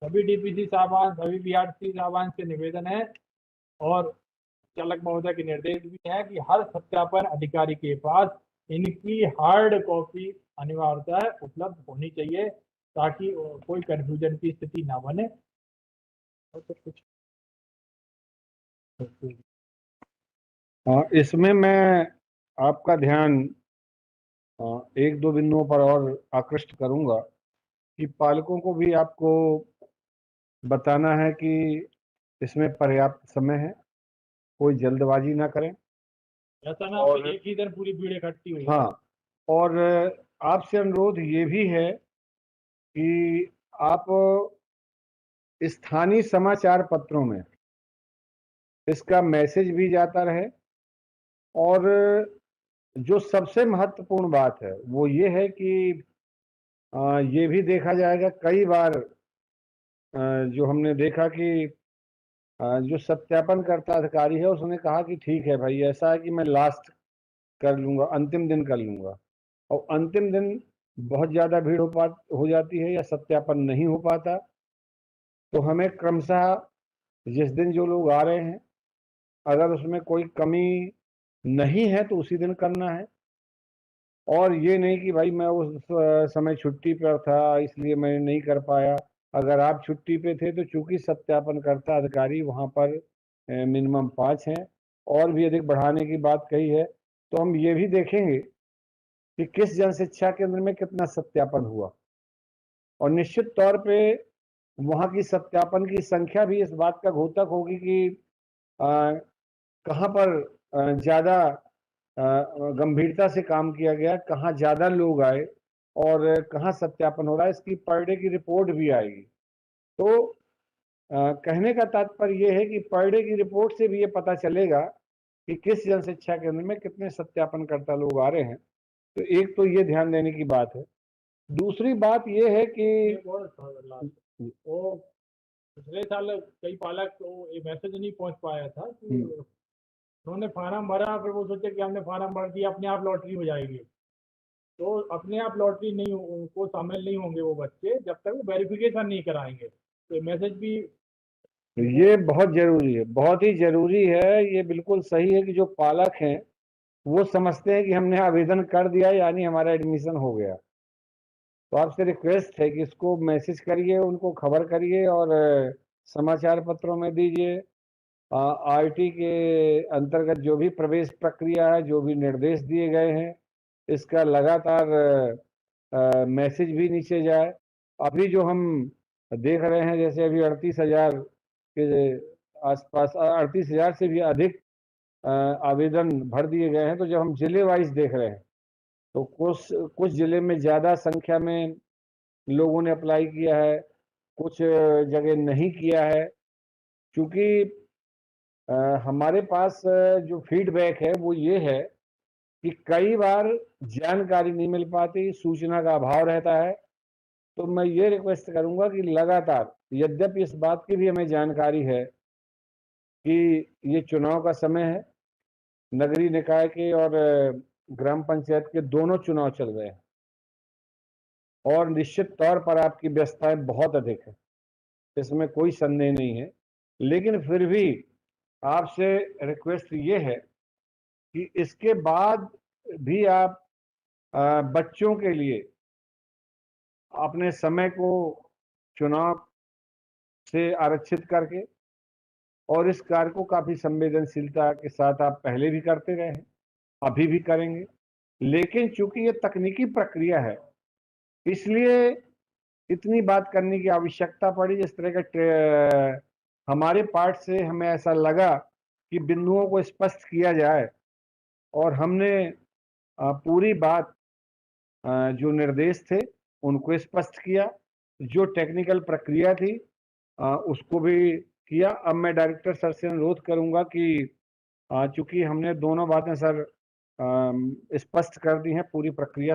सभी डीपीसी साहबान, सभी बीआरसी साहबान से निवेदन है, और चालक महोदय के निर्देश भी है कि हर सत्यापन अधिकारी के पास इनकी हार्ड कॉपी अनिवार्यतः उपलब्ध होनी चाहिए, ताकि कोई कंफ्यूजन की स्थिति ना बने। और तो कुछ इसमें मैं आपका ध्यान एक दो बिंदुओं पर और आकृष्ट करूंगा कि पालकों को भी आपको बताना है कि इसमें पर्याप्त समय है, कोई जल्दबाजी ना करें। ऐसा ना और एक ही दिन पूरी भीड़ इकट्ठी हुई। हाँ, और आपसे अनुरोध ये भी है कि आप स्थानीय समाचार पत्रों में इसका मैसेज भी जाता रहे। और जो सबसे महत्वपूर्ण बात है वो ये है कि ये भी देखा जाएगा, कई बार जो हमने देखा कि जो सत्यापन करता अधिकारी है उसने कहा कि ठीक है भाई, ऐसा है कि मैं लास्ट कर लूंगा, अंतिम दिन कर लूंगा, और अंतिम दिन बहुत ज़्यादा भीड़ हो जाती है या सत्यापन नहीं हो पाता। तो हमें क्रमशः जिस दिन जो लोग आ रहे हैं, अगर उसमें कोई कमी नहीं है तो उसी दिन करना है। और ये नहीं कि भाई मैं उस समय छुट्टी पर था इसलिए मैं नहीं कर पाया। अगर आप छुट्टी पे थे तो चूंकि सत्यापनकर्ता अधिकारी वहाँ पर मिनिमम 5 हैं, और भी अधिक बढ़ाने की बात कही है, तो हम ये भी देखेंगे कि किस जन शिक्षा केंद्र में कितना सत्यापन हुआ। और निश्चित तौर पे वहाँ की सत्यापन की संख्या भी इस बात का घोतक होगी कि कहाँ पर ज़्यादा गंभीरता से काम किया गया, कहाँ ज़्यादा लोग आए और कहाँ सत्यापन हो रहा है, इसकी पर डे की रिपोर्ट भी आएगी। तो कहने का तात्पर्य ये है कि पर डे की रिपोर्ट से भी ये पता चलेगा कि किस जन शिक्षा केंद्र में कितने सत्यापनकर्ता लोग आ रहे हैं। तो एक तो ये ध्यान देने की बात है। दूसरी बात ये है कि वो पिछले साल कई पालक को ये मैसेज नहीं पहुंच पाया था कि उन्होंने फार्म भरा, फिर वो सोचे कि हमने फार्म भर दिया, अपने आप लॉटरी हो जाएगी। तो अपने आप लॉटरी नहीं उनको शामिल नहीं होंगे वो बच्चे जब तक वो वेरिफिकेशन नहीं कराएंगे। तो मैसेज भी ये बहुत जरूरी है, बहुत ही जरूरी है। ये बिल्कुल सही है कि जो पालक हैं वो समझते हैं कि हमने आवेदन कर दिया यानी हमारा एडमिशन हो गया। तो आपसे रिक्वेस्ट है कि इसको मैसेज करिए, उनको खबर करिए और समाचार पत्रों में दीजिए। आरटी के अंतर्गत जो भी प्रवेश प्रक्रिया है, जो भी निर्देश दिए गए हैं, इसका लगातार मैसेज भी नीचे जाए। अभी जो हम देख रहे हैं, जैसे अभी 38,000 के आसपास, 38,000 से भी अधिक आवेदन भर दिए गए हैं। तो जब हम जिले वाइज देख रहे हैं तो कुछ कुछ जिले में ज़्यादा संख्या में लोगों ने अप्लाई किया है, कुछ जगह नहीं किया है। क्योंकि हमारे पास जो फीडबैक है वो ये है कि कई बार जानकारी नहीं मिल पाती, सूचना का अभाव रहता है। तो मैं ये रिक्वेस्ट करूंगा कि लगातार, यद्यपि इस बात की भी हमें जानकारी है कि ये चुनाव का समय है, नगरीय निकाय के और ग्राम पंचायत के दोनों चुनाव चल रहे हैं, और निश्चित तौर पर आपकी व्यस्तताएं बहुत अधिक है, इसमें कोई संदेह नहीं है। लेकिन फिर भी आपसे रिक्वेस्ट ये है कि इसके बाद भी आप बच्चों के लिए अपने समय को चुनाव से आरक्षित करके और इस कार्य को काफ़ी संवेदनशीलता के साथ आप पहले भी करते रहे हैं, अभी भी करेंगे। लेकिन चूँकि ये तकनीकी प्रक्रिया है, इसलिए इतनी बात करने की आवश्यकता पड़ी। जिस तरह का हमारे पार्ट से हमें ऐसा लगा कि बिंदुओं को स्पष्ट किया जाए और हमने पूरी बात जो निर्देश थे उनको स्पष्ट किया, जो टेक्निकल प्रक्रिया थी उसको भी किया। अब मैं डायरेक्टर सर से अनुरोध करूंगा कि चूंकि हमने दोनों बातें सर स्पष्ट कर दी हैं, पूरी प्रक्रिया